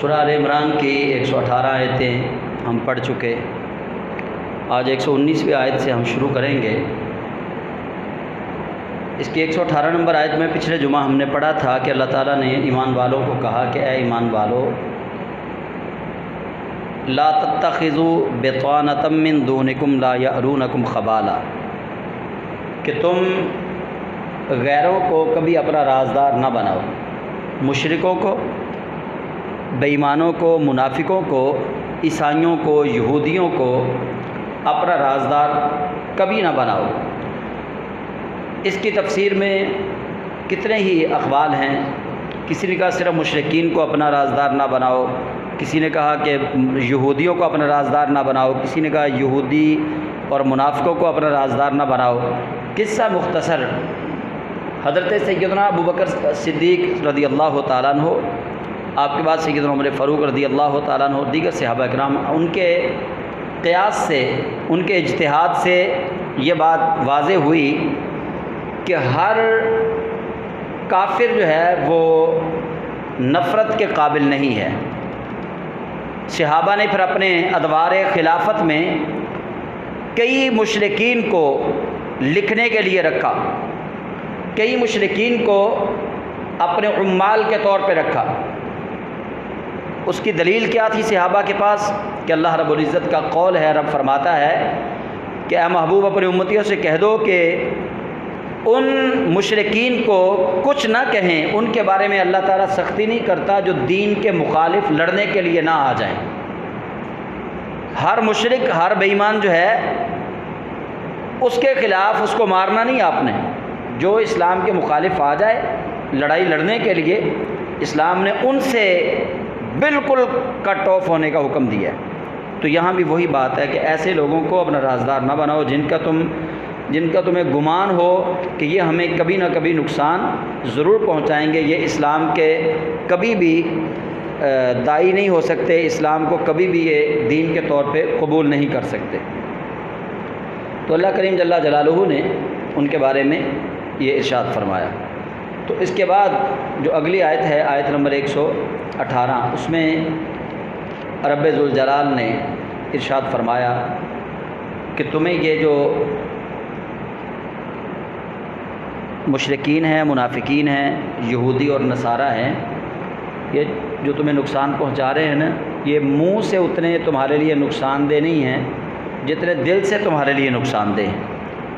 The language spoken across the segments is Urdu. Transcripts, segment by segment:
سورہ آل عمران کی 118 آیتیں ہم پڑھ چکے، آج 119ویں آیت سے ہم شروع کریں گے۔ اس کی 118 نمبر آیت میں پچھلے جمعہ ہم نے پڑھا تھا کہ اللہ تعالیٰ نے ایمان والوں کو کہا کہ اے ایمان والو، لا تتخذوا بطانة من دونکم لا یألونکم خبالا، کہ تم غیروں کو کبھی اپنا رازدار نہ بناؤ، مشرکوں کو، بے ایمانوں کو، منافقوں کو، عیسائیوں کو، یہودیوں کو اپنا رازدار کبھی نہ بناؤ۔ اس کی تفسیر میں کتنے ہی اقوال ہیں۔ کسی نے کہا صرف مشرکین کو اپنا رازدار نہ بناؤ، کسی نے کہا کہ یہودیوں کو اپنا رازدار نہ بناؤ، کسی نے کہا یہودی اور منافقوں کو اپنا رازدار نہ بناؤ۔ قصہ مختصر، حضرت سیدنا ابوبکر صدیق رضی اللہ تعالیٰ عنہ، آپ کے بعد سیدنا عمر فاروق رضی اللہ تعالیٰ عنہ، دیگر صحابہ کرام، ان کے قیاس سے، ان کے اجتہاد سے یہ بات واضح ہوئی کہ ہر کافر جو ہے وہ نفرت کے قابل نہیں ہے۔ صحابہ نے پھر اپنے ادوار خلافت میں کئی مشرکین کو لکھنے کے لیے رکھا، کئی مشرکین کو اپنے عمال کے طور پہ رکھا۔ اس کی دلیل کیا تھی صحابہ کے پاس؟ کہ اللہ رب العزت کا قول ہے، رب فرماتا ہے کہ اے محبوب اپنی امتیوں سے کہہ دو کہ ان مشرکین کو کچھ نہ کہیں، ان کے بارے میں اللہ تعالیٰ سختی نہیں کرتا جو دین کے مخالف لڑنے کے لیے نہ آ جائیں۔ ہر مشرک، ہر بے ایمان جو ہے، اس کے خلاف اس کو مارنا نہیں آپ نے۔ جو اسلام کے مخالف آ جائے لڑائی لڑنے کے لیے، اسلام نے ان سے بالکل کٹ آف ہونے کا حکم دیا ہے۔ تو یہاں بھی وہی بات ہے کہ ایسے لوگوں کو اپنا رازدار نہ بناؤ جن کا تمہیں گمان ہو کہ یہ ہمیں کبھی نہ کبھی نقصان ضرور پہنچائیں گے، یہ اسلام کے کبھی بھی داعی نہیں ہو سکتے، اسلام کو کبھی بھی یہ دین کے طور پہ قبول نہیں کر سکتے۔ تو اللہ کریم جل جلالہ نے ان کے بارے میں یہ ارشاد فرمایا۔ تو اس کے بعد جو اگلی آیت ہے، آیت نمبر 118، اس میں رب ذوالجلال نے ارشاد فرمایا کہ تمہیں یہ جو مشرکین ہیں، منافقین ہیں، یہودی اور نصارہ ہیں، یہ جو تمہیں نقصان پہنچا رہے ہیں نا، یہ منہ سے اتنے تمہارے لیے نقصان دہ نہیں ہیں جتنے دل سے تمہارے لیے نقصان دہ ہیں۔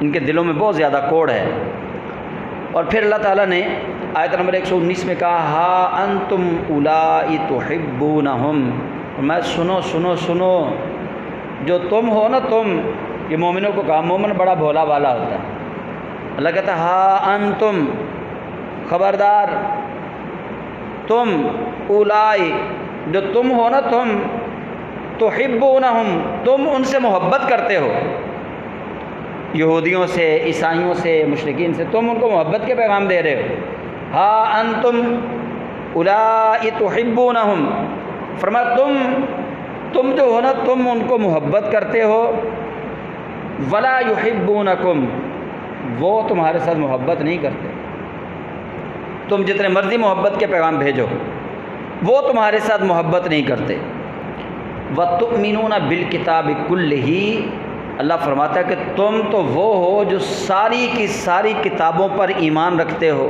ان کے دلوں میں بہت زیادہ کوڑ ہے۔ اور پھر اللہ تعالیٰ نے آیت نمبر 119 میں کہا ہا انتم اولائی تحبونہم، میں سنو سنو سنو، جو تم ہو نا، تم، یہ مومنوں کو کہا، مومن بڑا بھولا والا ہوتا ہے۔ اللہ کہتا ہے ہا انتم، خبردار، تم، اولائی، جو تم ہو نا، تم، تحبونہم، تم ان سے محبت کرتے ہو، یہودیوں سے، عیسائیوں سے، مشرکین سے، تم ان کو محبت کے پیغام دے رہے ہو۔ ہا انتم اولائی تحبونہم، فرمایا تم جو ہو نا، تم ان کو محبت کرتے ہو، ولا یحبونکم، وہ تمہارے ساتھ محبت نہیں کرتے۔ تم جتنے مرضی محبت کے پیغام بھیجو، وہ تمہارے ساتھ محبت نہیں کرتے۔ وَتُؤْمِنُونَ بِالْكِتَابِ كُلِّهِ، اللہ فرماتا ہے کہ تم تو وہ ہو جو ساری کی ساری کتابوں پر ایمان رکھتے ہو۔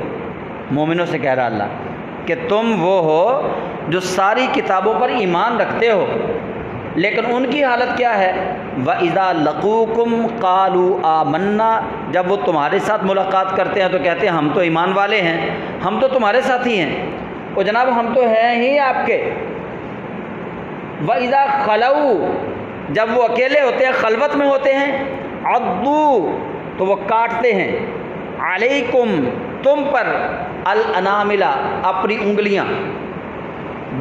مومنوں سے کہہ رہا اللہ کہ تم وہ ہو جو ساری کتابوں پر ایمان رکھتے ہو، لیکن ان کی حالت کیا ہے؟ وَإِذَا لَقُوكُمْ قَالُوا آمَنَّا، جب وہ تمہارے ساتھ ملاقات کرتے ہیں تو کہتے ہیں ہم تو ایمان والے ہیں، ہم تو تمہارے ساتھ ہی ہیں، اور جناب ہم تو ہیں ہی آپ کے۔ وَإِذَا خَلَوْا، جب وہ اکیلے ہوتے ہیں، خلوت میں ہوتے ہیں، عَضُّوا، تو وہ کاٹتے ہیں، عَلَيْكُمْ، تم پر، الْأَنَامِلَ، اپنی انگلیاں،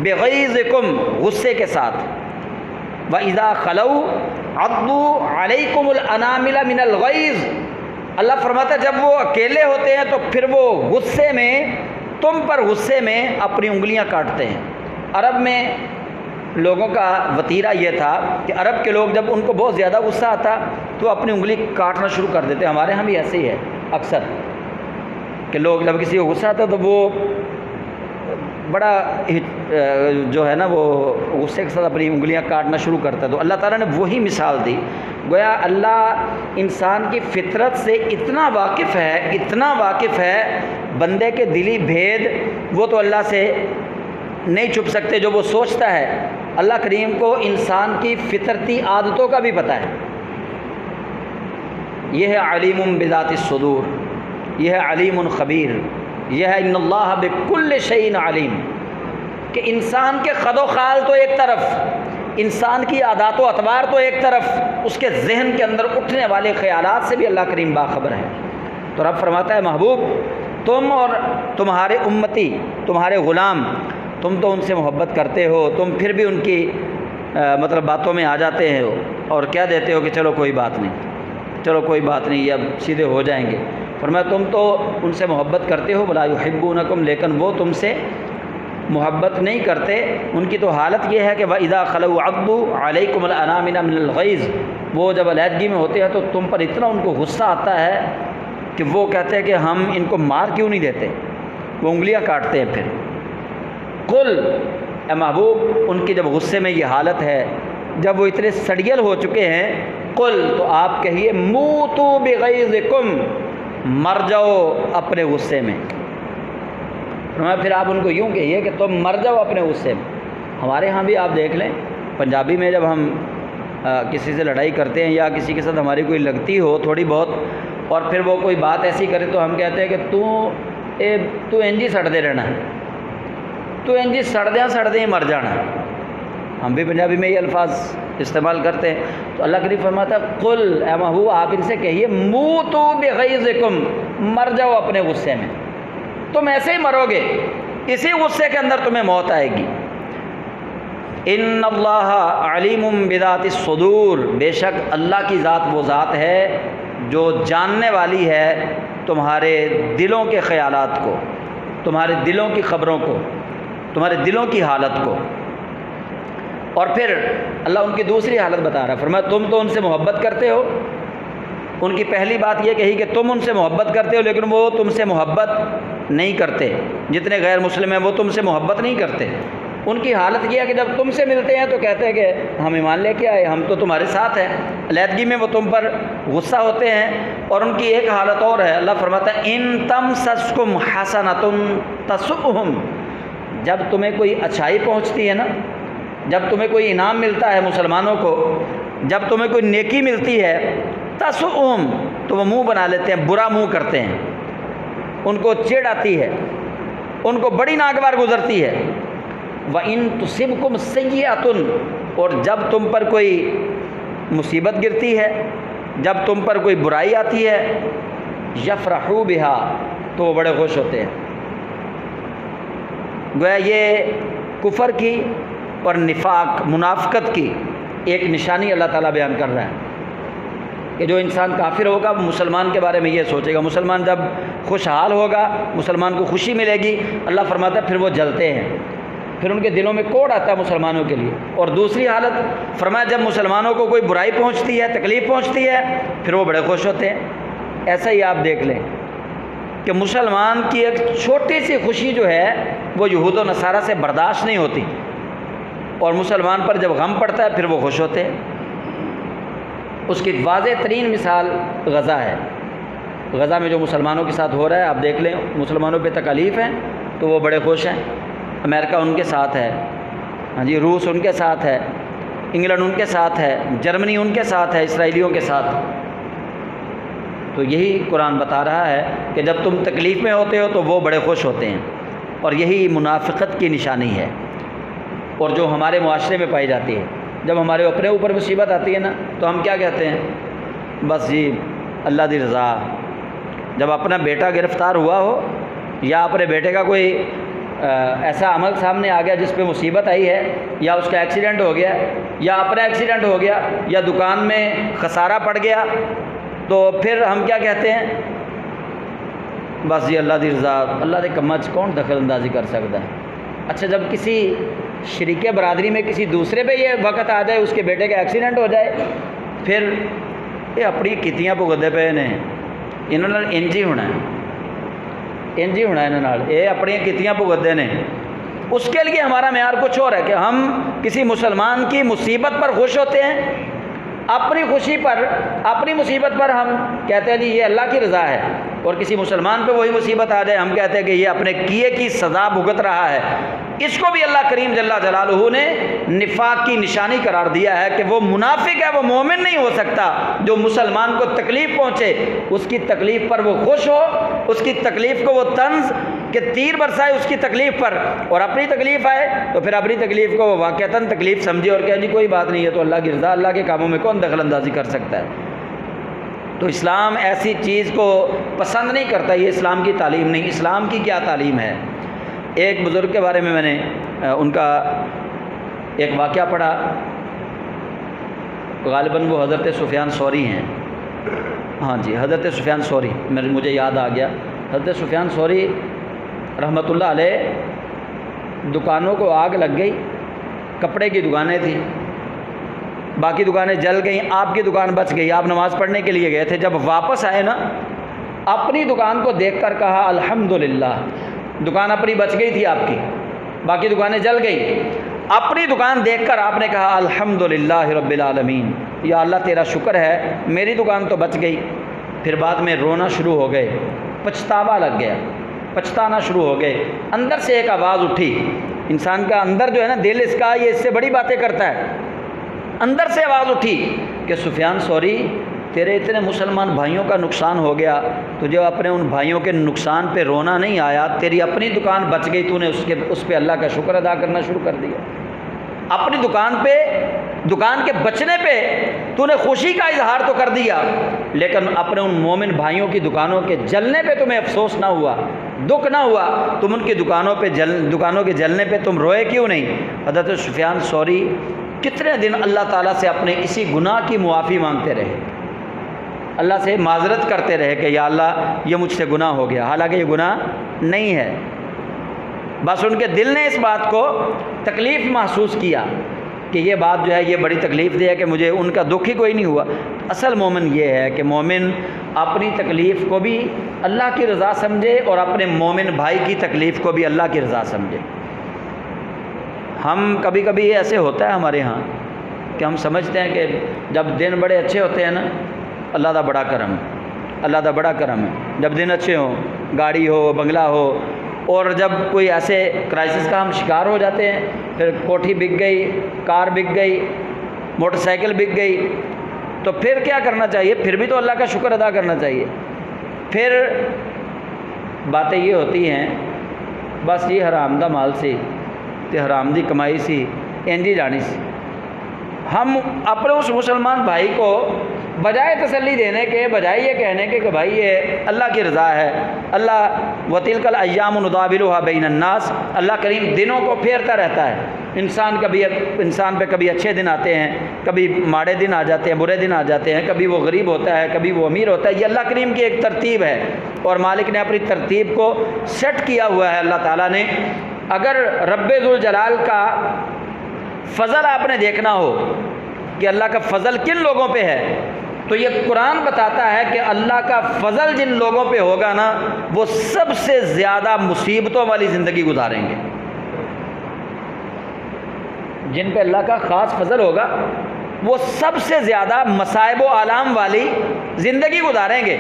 بِغَيْظِكُمْ، غصے کے ساتھ۔ وَإِذَا خَلَوْا عَضُّوا عَلَيْكُمُ الْأَنَامِلَ مِنَ الْغَيْظِ، اللہ فرماتا ہے جب وہ اکیلے ہوتے ہیں تو پھر وہ غصے میں، تم پر غصے میں اپنی انگلیاں کاٹتے ہیں۔ عرب میں لوگوں کا وتیرہ یہ تھا کہ عرب کے لوگ جب ان کو بہت زیادہ غصہ آتا تو اپنی انگلی کاٹنا شروع کر دیتے۔ ہمارے ہاں بھی ایسے ہی ہے اکثر کہ لوگ جب کسی کو غصہ آتا تو وہ بڑا جو ہے نا وہ غصے کے ساتھ اپنی انگلیاں کاٹنا شروع کرتا ہے، تو اللہ تعالیٰ نے وہی مثال دی۔ گویا اللہ انسان کی فطرت سے اتنا واقف ہے، بندے کے دلی بھید وہ تو اللہ سے نہیں چھپ سکتے، جو وہ سوچتا ہے اللہ کریم کو انسان کی فطرتی عادتوں کا بھی پتہ ہے۔ یہ ہے علیم بذات الصدور، یہ ہے علیم خبیر، یہ ہے ان اللہ بکل شیء علیم، کہ انسان کے خد و خال تو ایک طرف، انسان کی عادات و اطوار تو ایک طرف، اس کے ذہن کے اندر اٹھنے والے خیالات سے بھی اللہ کریم باخبر ہے۔ تو رب فرماتا ہے محبوب تم اور تمہارے امتی، تمہارے غلام، تم تو ان سے محبت کرتے ہو، تم پھر بھی ان کی مطلب باتوں میں آ جاتے ہو اور کہہ دیتے ہو کہ چلو کوئی بات نہیں، یہ اب سیدھے ہو جائیں گے۔ فرمایا تم تو ان سے محبت کرتے ہو، ولا یحبونکم، لیکن وہ تم سے محبت نہیں کرتے۔ ان کی تو حالت یہ ہے کہ وَإِذَا خَلَوْا عَضُّوا عَلَيْكُمُ الْأَنَامِلَ مِنَ الْغَيْظِ، وہ جب علیحدگی میں ہوتے ہیں تو تم پر اتنا ان کو غصہ آتا ہے کہ وہ کہتے ہیں کہ ہم ان کو مار کیوں نہیں دیتے، وہ انگلیاں کاٹتے ہیں۔ پھر قل، اے محبوب ان کی جب غصے میں یہ حالت ہے، جب وہ اتنے سڑیل ہو چکے ہیں، قل، تو آپ کہیے موتوا بغیظکم، مر جاؤ اپنے غصے میں۔ پھر آپ ان کو یوں کہیے کہ تم مر جاؤ اپنے غصے میں۔ ہمارے ہاں بھی آپ دیکھ لیں، پنجابی میں جب ہم کسی سے لڑائی کرتے ہیں یا کسی کے ساتھ ہماری کوئی لگتی ہو تھوڑی بہت، اور پھر وہ کوئی بات ایسی کرے تو ہم کہتے ہیں کہ تو انجی سڑ دے رہنا، تو انجی سڑ دیں مر جانا۔ ہم بھی پنجابی میں یہ الفاظ استعمال کرتے ہیں۔ تو اللہ کریم فرماتا ہے قل، اے محبوب آپ ان سے کہیے موتوا بغیظکم، مر جاؤ اپنے غصے میں، تم ایسے ہی مرو گے، اسی غصے کے اندر تمہیں موت آئے گی۔ ان اللہ علیم بذات الصدور، بے شک اللہ کی ذات وہ ذات ہے جو جاننے والی ہے تمہارے دلوں کے خیالات کو، تمہارے دلوں کی خبروں کو، تمہارے دلوں کی حالت کو۔ اور پھر اللہ ان کی دوسری حالت بتا رہا ہے، فرمایا تم تو ان سے محبت کرتے ہو۔ ان کی پہلی بات یہ کہی کہ تم ان سے محبت کرتے ہو، لیکن وہ تم سے محبت نہیں کرتے، جتنے غیر مسلم ہیں وہ تم سے محبت نہیں کرتے۔ ان کی حالت یہ ہے کہ جب تم سے ملتے ہیں تو کہتے ہیں کہ ہم ایمان لے کے آئے، ہم تو تمہارے ساتھ ہیں، علیحدگی میں وہ تم پر غصہ ہوتے ہیں۔ اور ان کی ایک حالت اور ہے، اللہ فرماتا ہے ان تمسسکم حسنۃ تسؤہم، جب تمہیں کوئی اچھائی پہنچتی ہے نا، جب تمہیں کوئی انعام ملتا ہے مسلمانوں کو، جب تمہیں کوئی نیکی ملتی ہے، تسؤہم، تو وہ منہ بنا لیتے ہیں، برا منہ کرتے ہیں، ان کو چڑ آتی ہے، ان کو بڑی ناگوار گزرتی ہے۔ وَإِن تُصِبْكُمْ سَيِّئَةٌ، اور جب تم پر کوئی مصیبت گرتی ہے، جب تم پر کوئی برائی آتی ہے، یفرحوا بها، تو وہ بڑے خوش ہوتے ہیں۔ گویا یہ کفر کی اور نفاق، منافقت کی ایک نشانی اللہ تعالیٰ بیان کر رہا ہے کہ جو انسان کافر ہوگا وہ مسلمان کے بارے میں یہ سوچے گا، مسلمان جب خوشحال ہوگا، مسلمان کو خوشی ملے گی، اللہ فرماتا ہے پھر وہ جلتے ہیں، پھر ان کے دلوں میں کوڑ آتا ہے مسلمانوں کے لیے۔ اور دوسری حالت فرمایا جب مسلمانوں کو کوئی برائی پہنچتی ہے، تکلیف پہنچتی ہے، پھر وہ بڑے خوش ہوتے ہیں۔ ایسا ہی آپ دیکھ لیں کہ مسلمان کی ایک چھوٹی سی خوشی جو ہے وہ یہود و نصارہ سے برداشت نہیں ہوتی، اور مسلمان پر جب غم پڑتا ہے پھر وہ خوش ہوتے ہیں۔ اس کی واضح ترین مثال غزہ ہے۔ غزہ میں جو مسلمانوں کے ساتھ ہو رہا ہے آپ دیکھ لیں، مسلمانوں پہ تکالیف ہیں تو وہ بڑے خوش ہیں، امریکہ ان کے ساتھ ہے، ہاں جی، روس ان کے ساتھ ہے، انگلینڈ ان کے ساتھ ہے، جرمنی ان کے ساتھ ہے، اسرائیلیوں کے ساتھ۔ تو یہی قرآن بتا رہا ہے کہ جب تم تکلیف میں ہوتے ہو تو وہ بڑے خوش ہوتے ہیں، اور یہی منافقت کی نشانی ہے، اور جو ہمارے معاشرے میں پائی جاتی ہے۔ جب ہمارے اپنے اوپر مصیبت آتی ہے نا تو ہم کیا کہتے ہیں، بس جی اللہ دی رضا۔ جب اپنا بیٹا گرفتار ہوا ہو یا اپنے بیٹے کا کوئی ایسا عمل سامنے آ گیا جس پہ مصیبت آئی ہے، یا اس کا ایکسیڈنٹ ہو گیا، یا اپنا ایکسیڈنٹ ہو گیا، یا دکان میں خسارہ پڑ گیا، تو پھر ہم کیا کہتے ہیں، بس جی اللہ دی رضا، اللہ دے کماں چ کون دخل اندازی کر سکتا ہے۔ اچھا جب کسی شریک برادری میں کسی دوسرے پہ یہ وقت آ جائے، اس کے بیٹے کا ایکسیڈنٹ ہو جائے، پھر یہ اپنی کیتیاں بھگتے پے نے، انہوں نے انج ہی ہونا ہے، انج ہی ہونا ہے، انہوں نے یہ اپنی کیتیاں بھگتے ہیں، اس کے لیے ہمارا معیار کچھ اور ہے کہ ہم کسی مسلمان کی مصیبت پر خوش ہوتے ہیں، اپنی خوشی پر، اپنی مصیبت پر ہم کہتے ہیں جی یہ اللہ کی رضا ہے، اور کسی مسلمان پہ وہی مصیبت آ جائے ہم کہتے ہیں کہ یہ اپنے کیے کی سزا بھگت رہا ہے۔ اس کو بھی اللہ کریم جل جلالہ نے نفاق کی نشانی قرار دیا ہے کہ وہ منافق ہے، وہ مومن نہیں ہو سکتا جو مسلمان کو تکلیف پہنچے اس کی تکلیف پر وہ خوش ہو، اس کی تکلیف کو وہ طنز کہ تیر برسائے اس کی تکلیف پر، اور اپنی تکلیف آئے تو پھر اپنی تکلیف کو وہ واقعتاً تکلیف سمجھے اور کہ جی کوئی بات نہیں ہے، تو اللہ کی رضا، اللہ کے کاموں میں کون دخل اندازی کر سکتا ہے۔ تو اسلام ایسی چیز کو پسند نہیں کرتا، یہ اسلام کی تعلیم نہیں۔ اسلام کی کیا تعلیم ہے؟ ایک بزرگ کے بارے میں نے ان کا ایک واقعہ پڑھا، غالباً وہ حضرت سفیان ثوری ہیں، ہاں جی حضرت سفیان ثوری، مجھے یاد آ گیا۔ حضرت سفیان ثوری رحمۃ اللہ علیہ دکانوں کو آگ لگ گئی، کپڑے کی دکانیں تھیں، باقی دکانیں جل گئیں، آپ کی دکان بچ گئی، آپ نماز پڑھنے کے لیے گئے تھے، جب واپس آئے نا اپنی دکان کو دیکھ کر کہا الحمدللہ، دکان اپنی بچ گئی تھی آپ کی، باقی دکانیں جل گئی، اپنی دکان دیکھ کر آپ نے کہا الحمدللہ رب العالمین، یا اللہ تیرا شکر ہے میری دکان تو بچ گئی۔ پھر بعد میں رونا شروع ہو گئے، پچھتاوا لگ گیا، پچھتانا شروع ہو گئے۔ اندر سے ایک آواز اٹھی، انسان کا اندر جو ہے نا دل اس کا یہ اس سے بڑی باتیں کرتا ہے، اندر سے آواز اٹھی کہ سفیان ثوری تیرے اتنے مسلمان بھائیوں کا نقصان ہو گیا، تجھے اپنے ان بھائیوں کے نقصان پہ رونا نہیں آیا، تیری اپنی دکان بچ گئی، تو نے اس پہ اللہ کا شکر ادا کرنا شروع کر دیا، اپنی دکان کے بچنے پہ تو نے خوشی کا اظہار تو کر دیا، لیکن اپنے ان مومن بھائیوں کی دکانوں کے جلنے پہ تمہیں افسوس نہ ہوا، دکھ نہ ہوا، تم ان کی دکانوں کے جلنے پہ تم روئے کیوں نہیں؟ حضرت سفیان ثوری کتنے دن اللہ تعالیٰ سے اپنے اسی گناہ کی معافی مانگتے رہے، اللہ سے معذرت کرتے رہے کہ یا اللہ یہ مجھ سے گناہ ہو گیا، حالانکہ یہ گناہ نہیں ہے، بس ان کے دل نے اس بات کو تکلیف محسوس کیا کہ یہ بات جو ہے یہ بڑی تکلیف دہ ہے کہ مجھے ان کا دکھ ہی کوئی نہیں ہوا۔ اصل مومن یہ ہے کہ مومن اپنی تکلیف کو بھی اللہ کی رضا سمجھے اور اپنے مومن بھائی کی تکلیف کو بھی اللہ کی رضا سمجھے۔ ہم کبھی کبھی ایسے ہوتا ہے ہمارے ہاں کہ ہم سمجھتے ہیں کہ جب دن بڑے اچھے ہوتے ہیں نا اللہ دا بڑا کرم، اللہ دا بڑا کرم ہے، جب دن اچھے ہوں، گاڑی ہو، بنگلہ ہو، اور جب کوئی ایسے کرائسس کا ہم شکار ہو جاتے ہیں، پھر کوٹھی بک گئی، کار بک گئی، موٹر سائیکل بک گئی، تو پھر کیا کرنا چاہیے؟ پھر بھی تو اللہ کا شکر ادا کرنا چاہیے۔ پھر باتیں یہ ہوتی ہیں بس یہ حرام دا مال سی تے حرام دی کمائی سی انجی جانی سی۔ ہم اپنے اس مسلمان بھائی کو بجائے تسلی دینے کے، بجائے یہ کہنے کے کہ بھائی یہ اللہ کی رضا ہے، اللہ وَتِلْكَ الْأَيَّامُ نُدَاوِلُهَا بَيْنَ النَّاسِ، اللہ کریم دنوں کو پھیرتا رہتا ہے، انسان پہ کبھی اچھے دن آتے ہیں، کبھی ماڑے دن آ جاتے ہیں، برے دن آ جاتے ہیں، کبھی وہ غریب ہوتا ہے، کبھی وہ امیر ہوتا ہے، یہ اللہ کریم کی ایک ترتیب ہے، اور مالک نے اپنی ترتیب کو سیٹ کیا ہوا ہے اللہ تعالیٰ نے۔ اگر رب ذوالجلال کا فضل آپ نے دیکھنا ہو کہ اللہ کا فضل کن لوگوں پہ ہے، تو یہ قرآن بتاتا ہے کہ اللہ کا فضل جن لوگوں پہ ہوگا نا وہ سب سے زیادہ مصیبتوں والی زندگی گزاریں گے۔ جن پہ اللہ کا خاص فضل ہوگا وہ سب سے زیادہ مصائب و آلام والی زندگی گزاریں گے۔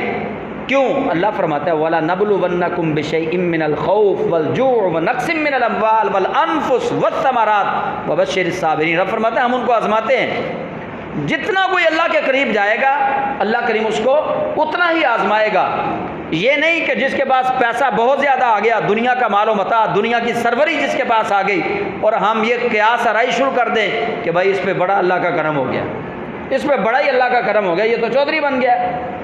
کیوں؟ اللہ فرماتا ہے وَلَنَبْلُوَنَّكُمْ بِشَيْءٍ مِّنَ الْخَوْفِ وَالْجُوعِ وَنَقْصٍ مِّنَ الْأَمْوَالِ وَالْأَنفُسِ وَالثَّمَرَاتِ وَبَشِّرِ الصَّابِرِينَ۔ رب فرماتا ہے ہم ان کو آزماتے ہیں، جتنا کوئی اللہ کے قریب جائے گا اللہ کریم اس کو اتنا ہی آزمائے گا۔ یہ نہیں کہ جس کے پاس پیسہ بہت زیادہ آ گیا، دنیا کا مال و متاع، دنیا کی سروری جس کے پاس آ گئی، اور ہم یہ قیاس آرائی شروع کر دیں کہ بھائی اس پہ بڑا اللہ کا کرم ہو گیا، اس پہ بڑا ہی اللہ کا کرم ہو گیا، یہ تو چودھری بن گیا،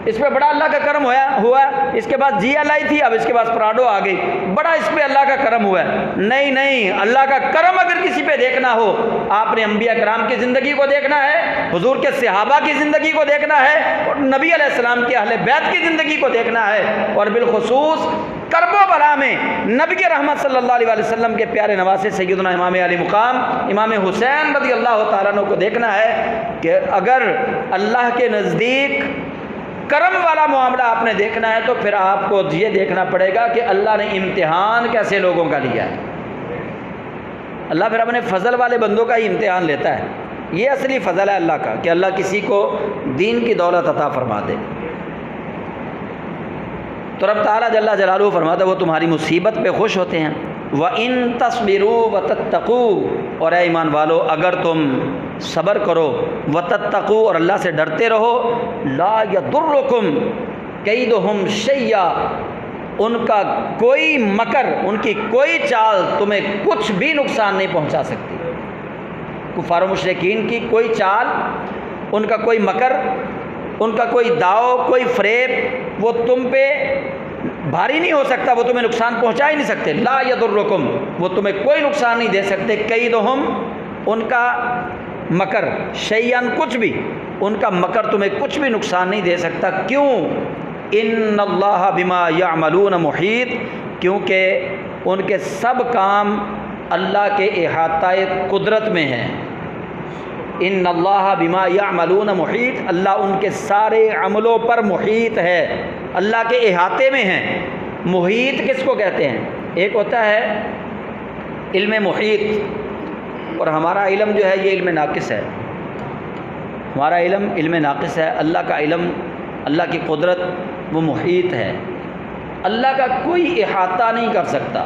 اس پہ بڑا اللہ کا کرم ہوا، اس کے پاس جی ایل آئی تھی اب اس کے پاس پراڈو آ گئی، بڑا اس پہ اللہ کا کرم ہوا ہے۔ نہیں، اللہ کا کرم اگر کسی پہ دیکھنا ہو آپ نے انبیاء کرام کی زندگی کو دیکھنا ہے، حضور کے صحابہ کی زندگی کو دیکھنا ہے، اور نبی علیہ السلام کے اہل بیت کی زندگی کو دیکھنا ہے، اور بالخصوص کرب و بلا میں نبی رحمت صلی اللہ علیہ وسلم کے پیارے نواسے سیدنا امام علی مقام امام حسین رضی اللہ تعالیٰ عنہ کو دیکھنا ہے کہ اگر اللہ کے نزدیک کرم والا معاملہ آپ نے دیکھنا ہے تو پھر آپ کو یہ دیکھنا پڑے گا کہ اللہ نے امتحان کیسے لوگوں کا لیا ہے۔ اللہ پھر اپنے فضل والے بندوں کا ہی امتحان لیتا ہے. یہ اصلی فضل ہے اللہ کا کہ اللہ کسی کو دین کی دولت عطا فرما دے. تو رب تعالیٰ جل جلالہ فرماتا ہے وہ تمہاری مصیبت پہ خوش ہوتے ہیں. وَإِن تَصْبِرُوا وَتَتَّقُوا، اور اے ایمان والو اگر تم صبر کرو، وَتَتَّقُوا، اور اللہ سے ڈرتے رہو، لَا يَضُرُّكُمْ كَيْدُهُمْ شَيْئًا، ان کا کوئی مکر، ان کی کوئی چال تمہیں کچھ بھی نقصان نہیں پہنچا سکتی. کفار و مشرکین کی کوئی چال، ان کا کوئی مکر، ان کا کوئی داؤ، کوئی فریب، وہ تم پہ بھاری نہیں ہو سکتا، وہ تمہیں نقصان پہنچا ہی نہیں سکتے. لا یضرکم، وہ تمہیں کوئی نقصان نہیں دے سکتے. کیدہم، ان کا مکر، شیئن، کچھ بھی، ان کا مکر تمہیں کچھ بھی نقصان نہیں دے سکتا. کیوں؟ ان اللہ بما یعملون محیط، کیونکہ ان کے سب کام اللہ کے احاطہ قدرت میں ہیں. ان اللہ بما یعملون محیط، اللہ ان کے سارے عملوں پر محیط ہے، اللہ کے احاطے میں ہیں. محیط کس کو کہتے ہیں؟ ایک ہوتا ہے علم محیط، اور ہمارا علم جو ہے یہ علم ناقص ہے. ہمارا علم ناقص ہے. اللہ کا علم، اللہ کی قدرت وہ محیط ہے. اللہ کا کوئی احاطہ نہیں کر سکتا،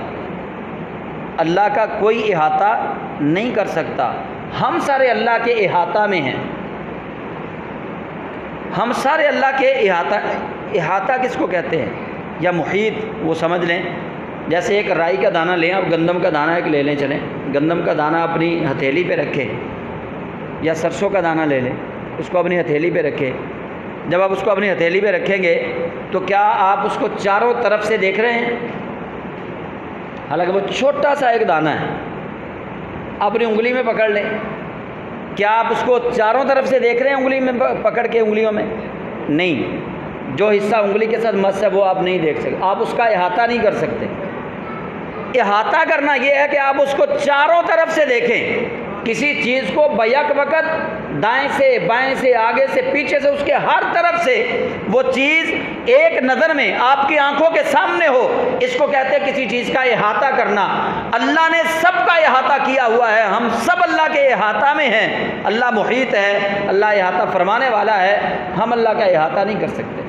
اللہ کا کوئی احاطہ نہیں کر سکتا. ہم سارے اللہ کے احاطہ میں ہیں. ہم سارے اللہ کے احاطہ کس کو کہتے ہیں یا محیط؟ وہ سمجھ لیں جیسے ایک رائی کا دانہ لیں، آپ گندم کا دانہ ایک لے لیں، چلیں گندم کا دانہ اپنی ہتھیلی پہ رکھیں، یا سرسوں کا دانہ لے لیں، اس کو اپنی ہتھیلی پہ رکھیں. جب آپ اس کو اپنی ہتھیلی پہ رکھیں گے تو کیا آپ اس کو چاروں طرف سے دیکھ رہے ہیں؟ حالانکہ وہ چھوٹا سا ایک دانہ ہے، اپنی انگلی میں پکڑ لیں، کیا آپ اس کو چاروں طرف سے دیکھ رہے ہیں انگلی میں پکڑ کے، انگلیوں میں؟ نہیں. جو حصہ انگلی کے ساتھ مس ہے وہ آپ نہیں دیکھ سکتے، آپ اس کا احاطہ نہیں کر سکتے. احاطہ کرنا یہ ہے کہ آپ اس کو چاروں طرف سے دیکھیں، کسی چیز کو بیک وقت دائیں سے بائیں سے آگے سے پیچھے سے اس کے ہر طرف سے وہ چیز ایک نظر میں آپ کی آنکھوں کے سامنے ہو، اس کو کہتے ہیں کسی چیز کا احاطہ کرنا. اللہ نے سب کا احاطہ کیا ہوا ہے، ہم سب اللہ کے احاطہ میں ہیں. اللہ محیط ہے، اللہ احاطہ فرمانے والا ہے، ہم اللہ کا احاطہ نہیں کر سکتے.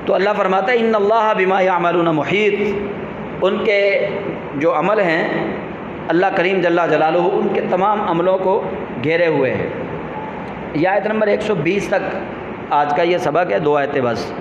تو اللہ فرماتا ہے ان اللہ بما یعملون محیط، ان کے جو عمل ہیں اللہ کریم جل جلالہ ان کے تمام عملوں کو گھیرے ہوئے ہیں. یہ آیت نمبر 120 تک آج کا یہ سبق ہے، 2 آیتیں بس.